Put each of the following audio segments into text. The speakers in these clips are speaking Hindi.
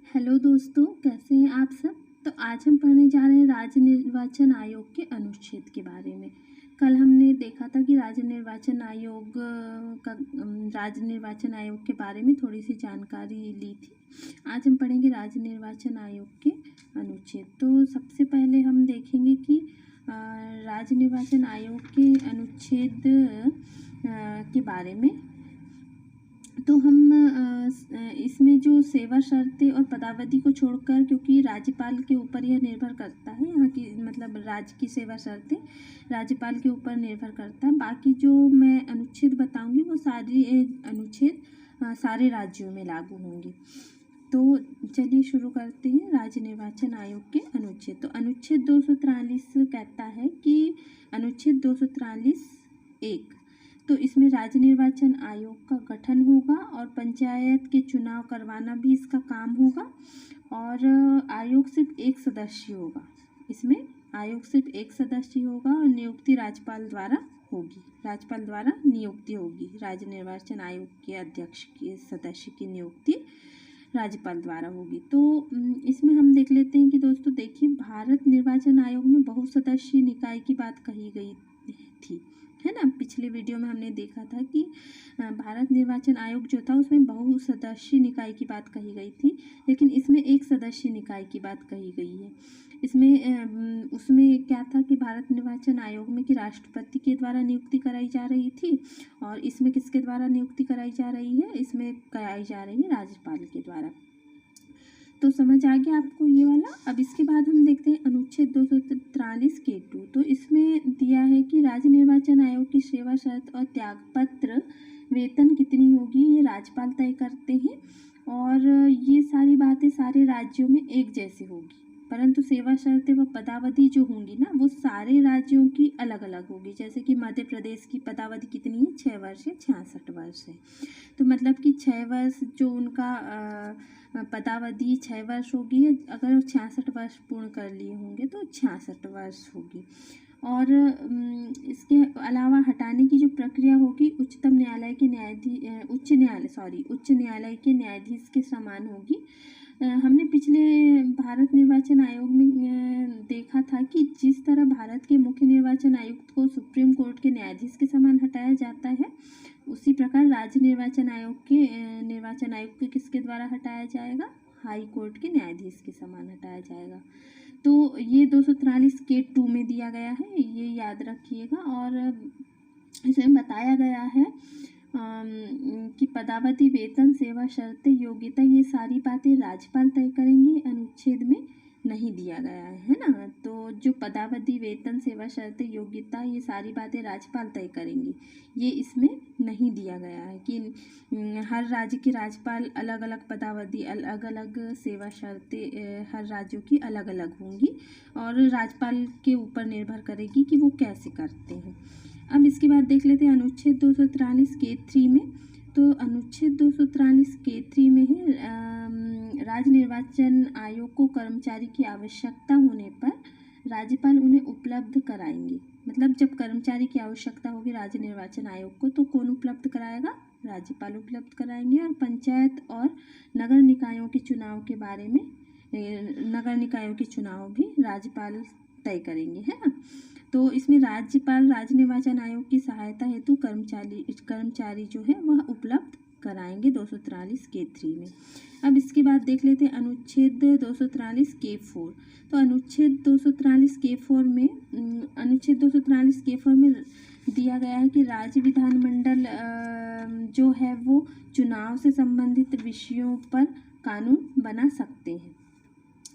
हेलो दोस्तों, कैसे हैं आप सब। तो आज हम पढ़ने जा रहे हैं राज्य निर्वाचन आयोग के अनुच्छेद के बारे में। कल हमने देखा था कि राज्य निर्वाचन आयोग के बारे में थोड़ी सी जानकारी ली थी। आज हम पढ़ेंगे राज्य निर्वाचन आयोग के अनुच्छेद। तो सबसे पहले हम देखेंगे कि राज्य निर्वाचन आयोग के अनुच्छेद के बारे में। तो हम इसमें जो सेवा शर्तें और पदावधि को छोड़कर, क्योंकि राज्यपाल के ऊपर यह निर्भर करता है, यहाँ की मतलब राज्य की सेवा शर्तें राज्यपाल के ऊपर निर्भर करता है। बाकी जो मैं अनुच्छेद बताऊंगी वो सारे अनुच्छेद सारे राज्यों में लागू होंगे। तो चलिए शुरू करते हैं राज्य निर्वाचन आयोग के अनुच्छेद। तो अनुच्छेद 243 कहता है कि अनुच्छेद 243(1) तो इसमें राज्य निर्वाचन आयोग का गठन होगा और पंचायत के चुनाव करवाना भी इसका काम होगा। और आयोग सिर्फ एक सदस्य होगा। इसमें आयोग सिर्फ एक सदस्य होगा और नियुक्ति राज्यपाल द्वारा होगी। राज्यपाल द्वारा नियुक्ति होगी। राज्य निर्वाचन आयोग के अध्यक्ष के सदस्य की नियुक्ति राज्यपाल द्वारा होगी। तो इसमें हम देख लेते हैं कि दोस्तों देखिए, भारत निर्वाचन आयोग में बहुसदस्यीय निकाय की बात कही गई थी, है ना। पिछले वीडियो में हमने देखा था कि भारत निर्वाचन आयोग जो था उसमें बहुसदस्यीय निकाय की बात कही गई थी, लेकिन इसमें एक सदस्यीय निकाय की बात कही गई है। इसमें उसमें क्या था कि भारत निर्वाचन आयोग में कि राष्ट्रपति के द्वारा नियुक्ति कराई जा रही थी, और इसमें किसके द्वारा नियुक्ति कराई जा रही है, इसमें कराई जा रही है राज्यपाल के द्वारा। तो समझ आ गया आपको ये वाला। अब इसके बाद हम देखते हैं अनुच्छेद 243(2). तो इसमें दिया है कि राज्य निर्वाचन आयोग की सेवा शर्त और त्यागपत्र वेतन कितनी होगी ये राज्यपाल तय करते हैं, और ये सारी बातें सारे राज्यों में एक जैसे होगी, परंतु सेवा शर्तें व पदावधि जो होंगी ना वो सारे राज्यों की अलग अलग होगी। जैसे कि मध्य प्रदेश की पदावधि कितनी है, 6 वर्ष है, 66 वर्ष है। तो मतलब कि 6 वर्ष जो उनका पदावधि 6 वर्ष होगी, अगर 66 वर्ष पूर्ण कर लिए होंगे तो 66 वर्ष होगी। और इसके अलावा हटाने की जो प्रक्रिया होगी उच्चतम न्यायालय के उच्च न्यायालय के न्यायाधीश के समान होगी। हमने पिछले भारत निर्वाचन आयोग में देखा था कि जिस तरह भारत के मुख्य निर्वाचन आयुक्त को सुप्रीम कोर्ट के न्यायाधीश के समान हटाया जाता है, उसी प्रकार राज्य निर्वाचन आयुक्त के किसके द्वारा हटाया जाएगा, हाई कोर्ट के न्यायाधीश के समान हटाया जाएगा। तो ये 243(2) में दिया गया है, ये याद रखिएगा। और इसमें बताया गया है कि पदावधि, वेतन, सेवा शर्तें, योग्यता, ये सारी बातें राज्यपाल तय करेंगे। अनुच्छेद में नहीं दिया गया है ना। तो जो पदावधि, वेतन, सेवा शर्तें, योग्यता, ये सारी बातें राज्यपाल तय करेंगे, ये इसमें नहीं दिया गया है कि हर राज्य के राज्यपाल अलग अलग पदावधि, अलग अलग सेवा शर्तें हर राज्यों की अलग अलग होंगी, और राज्यपाल के ऊपर निर्भर करेगी कि वो कैसे करते हैं। अब इसके बाद देख लेते हैं अनुच्छेद 243(3) में। तो अनुच्छेद 243(3) में है राज्य निर्वाचन आयोग को कर्मचारी की आवश्यकता होने पर राज्यपाल उन्हें उपलब्ध कराएंगे। मतलब जब कर्मचारी की आवश्यकता होगी राज्य निर्वाचन आयोग को तो कौन उपलब्ध कराएगा, राज्यपाल उपलब्ध कराएंगे। और पंचायत और नगर निकायों के चुनाव के बारे में, नगर निकायों के चुनाव भी राज्यपाल तय करेंगे, है ना। तो इसमें राज्यपाल राज्य निर्वाचन आयोग की सहायता हेतु कर्मचारी जो है वह उपलब्ध कराएंगे 243(3) में। अब इसके बाद देख लेते हैं अनुच्छेद 243(4). तो अनुच्छेद 243(4) में दिया गया है कि राज्य विधानमंडल जो है वो चुनाव से संबंधित विषयों पर कानून बना सकते हैं।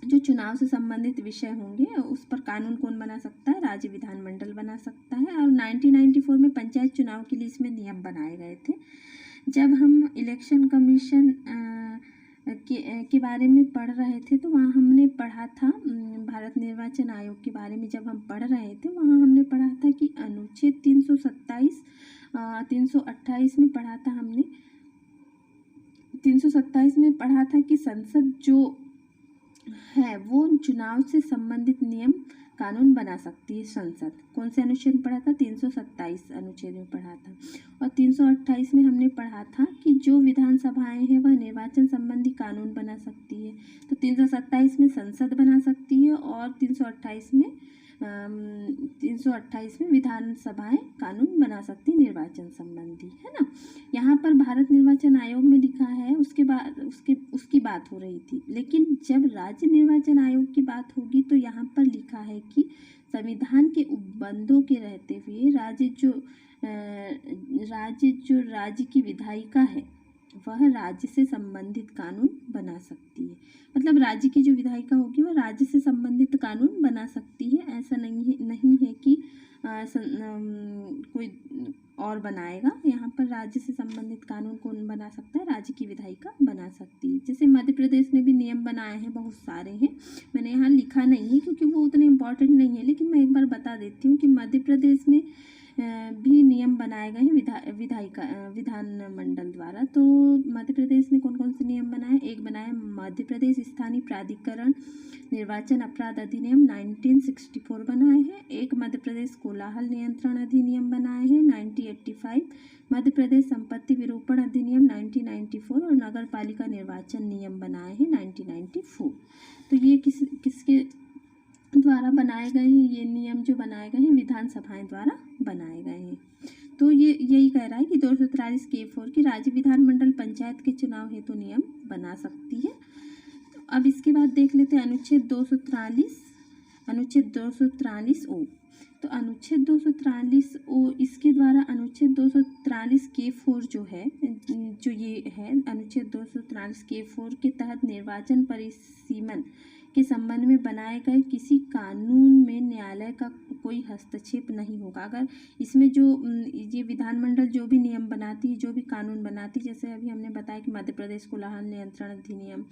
जो चुनाव से संबंधित विषय होंगे उस पर कानून कौन बना सकता है, राज्य विधानमंडल बना सकता है। और 1994 में पंचायत चुनाव के लिए इसमें नियम बनाए गए थे। जब हम इलेक्शन कमीशन के बारे में पढ़ रहे थे तो वहाँ हमने पढ़ा था, भारत निर्वाचन आयोग के बारे में जब हम पढ़ रहे थे वहाँ हमने पढ़ा था कि अनुच्छेद 328 में पढ़ा था हमने, 327 में पढ़ा था कि संसद जो है वो चुनाव से संबंधित नियम कानून बना सकती है संसद। कौन से अनुच्छेद में पढ़ा था? 327 अनुच्छेद में पढ़ा था। और 328 में हमने पढ़ा था कि जो विधानसभाएं हैं वह निर्वाचन संबंधी कानून बना सकती है। तो 327 में संसद बना सकती है और 328 में विधानसभाएं कानून बना सकती निर्वाचन संबंधी, है ना। यहाँ पर भारत निर्वाचन आयोग में लिखा है, उसके बाद उसकी बात हो रही थी। लेकिन जब राज्य निर्वाचन आयोग की बात होगी तो यहाँ पर लिखा है कि संविधान के उपबंधों के रहते हुए राज्य की विधायिका है वह राज्य से संबंधित कानून बना सकती है। मतलब राज्य की जो विधायिका होगी वह राज्य से संबंधित कानून बना सकती है। ऐसा नहीं है कि कोई और बनाएगा। यहाँ पर राज्य से संबंधित कानून कौन बना सकता है? राज्य की विधायिका बना सकती है। जैसे मध्य प्रदेश ने भी नियम बनाए हैं, बहुत सारे हैं। मैंने यहाँ लिखा नहीं है क्योंकि वो उतने इम्पोर्टेंट नहीं है, लेकिन मैं एक बार बता देती हूँ कि मध्य प्रदेश में भी नियम बनाए गए हैं विधानमंडल द्वारा। तो मध्य प्रदेश ने कौन कौन से नियम बनाए? एक बनाया मध्य प्रदेश स्थानीय प्राधिकरण निर्वाचन अपराध अधिनियम 1964 बनाए हैं। एक मध्य प्रदेश कोलाहल नियंत्रण अधिनियम बनाए हैं 1985। मध्य प्रदेश संपत्ति विरूपण अधिनियम 1994 और नगर पालिका निर्वाचन नियम बनाए हैं 1994। तो ये किसके द्वारा बनाए गए हैं? ये नियम जो बनाए गए हैं विधानसभाएं द्वारा बनाए गए हैं। तो ये यही कह रहा है कि 243 K4 की राज्य विधानमंडल पंचायत के चुनाव हेतु नियम बना सकती है। तो अब इसके बाद देख लेते हैं अनुच्छेद 243 ओ। तो अनुच्छेद 243 ओ, इसके द्वारा अनुच्छेद 243 K4 जो ये है अनुच्छेद 243 K4 के तहत निर्वाचन परिसीमन के संबंध में बनाए गए किसी कानून में न्यायालय का कोई हस्तक्षेप नहीं होगा। अगर इसमें जो ये विधानमंडल जो भी नियम बनाती है, जो भी कानून बनाती, जैसे अभी हमने बताया कि मध्य प्रदेश कोलाहल नियंत्रण अधिनियम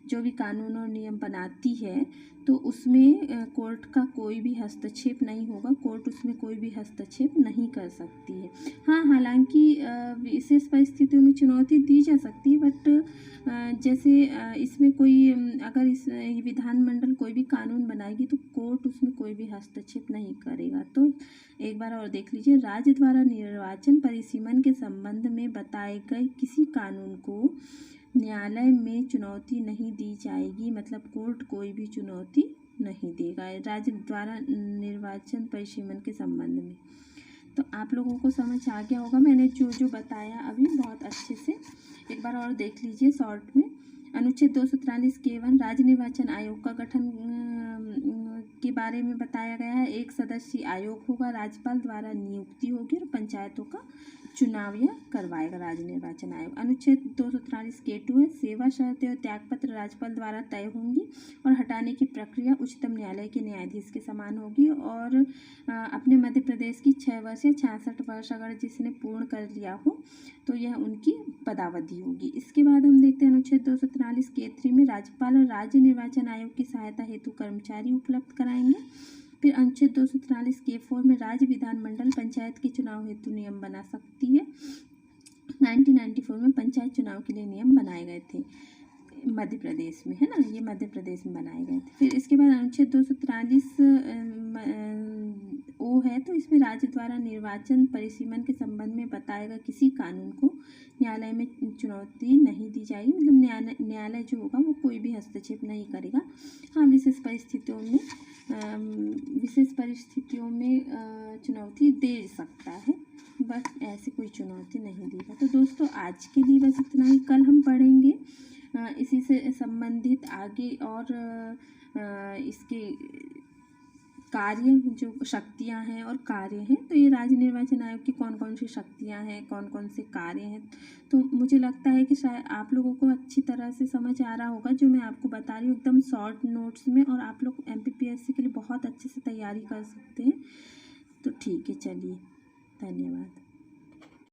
जो भी कानून और नियम बनाती है तो उसमें कोर्ट का कोई भी हस्तक्षेप नहीं होगा। कोर्ट उसमें कोई भी हस्तक्षेप नहीं कर सकती है। हाँ, हालांकि विशेष परिस्थितियों में चुनौती दी जा सकती है, बट जैसे इसमें कोई अगर इस विधानमंडल कोई भी कानून बनाएगी तो कोर्ट उसमें कोई भी हस्तक्षेप नहीं करेगा। तो एक बार और देख लीजिए, राज्य द्वारा निर्वाचन परिसीमन के संबंध में बताए गए किसी कानून को न्यायालय में चुनौती नहीं दी जाएगी। मतलब कोर्ट कोई भी चुनौती नहीं देगा राज्य द्वारा निर्वाचन परिसीमन के संबंध में। तो आप लोगों को समझ आ गया होगा मैंने जो बताया अभी बहुत अच्छे से। एक बार और देख लीजिए शॉर्ट में। अनुच्छेद 243 K1 राज्य निर्वाचन आयोग का गठन के बारे में बताया गया है। एक सदस्यीय आयोग होगा, राज्यपाल द्वारा नियुक्ति होगी और पंचायतों का चुनाव यह करवाएगा राज्य निर्वाचन आयोग। अनुच्छेद 243 K2 है, सेवा शर्तें और त्यागपत्र राज्यपाल द्वारा तय होंगी और हटाने की प्रक्रिया उच्चतम न्यायालय के न्यायाधीश के समान होगी। और अपने मध्य प्रदेश की 6 वर्ष या 66 वर्ष अगर जिसने पूर्ण कर लिया हो तो यह उनकी पदावधि होगी। इसके बाद हम देखते हैं अनुच्छेद 243 K3 में राज्यपाल और राज्य निर्वाचन आयोग की सहायता हेतु कर्मचारी उपलब्ध कराएंगे। फिर अनुच्छेद 243 K4 में राज्य विधानमंडल पंचायत के चुनाव हेतु नियम बना सकती है। 1994 में पंचायत चुनाव के लिए नियम बनाए गए थे मध्य प्रदेश में, है ना, ये मध्य प्रदेश में बनाए गए थे। फिर इसके बाद अनुच्छेद 243 ओ है, तो इसमें राज्य द्वारा निर्वाचन परिसीमन के संबंध में बताए गए किसी कानून को न्यायालय में चुनौती नहीं दी जाएगी। मतलब न्यायालय जो होगा वो कोई भी हस्तक्षेप नहीं करेगा। हाँ, विशेष परिस्थितियों में चुनौती दे सकता है, बस ऐसे कोई चुनौती नहीं देगा। तो दोस्तों आज के लिए बस इतना ही। कल हम पढ़ेंगे इसी से संबंधित आगे और इसके कार्य, जो शक्तियां हैं और कार्य हैं। तो ये राज्य निर्वाचन आयोग की कौन कौन सी शक्तियां हैं, कौन कौन से कार्य हैं, तो मुझे लगता है कि शायद आप लोगों को अच्छी तरह से समझ आ रहा होगा जो मैं आपको बता रही हूँ, एकदम शॉर्ट नोट्स में, और आप लोग MPPSC के लिए बहुत अच्छे से तैयारी कर सकते हैं। तो ठीक है, चलिए, धन्यवाद।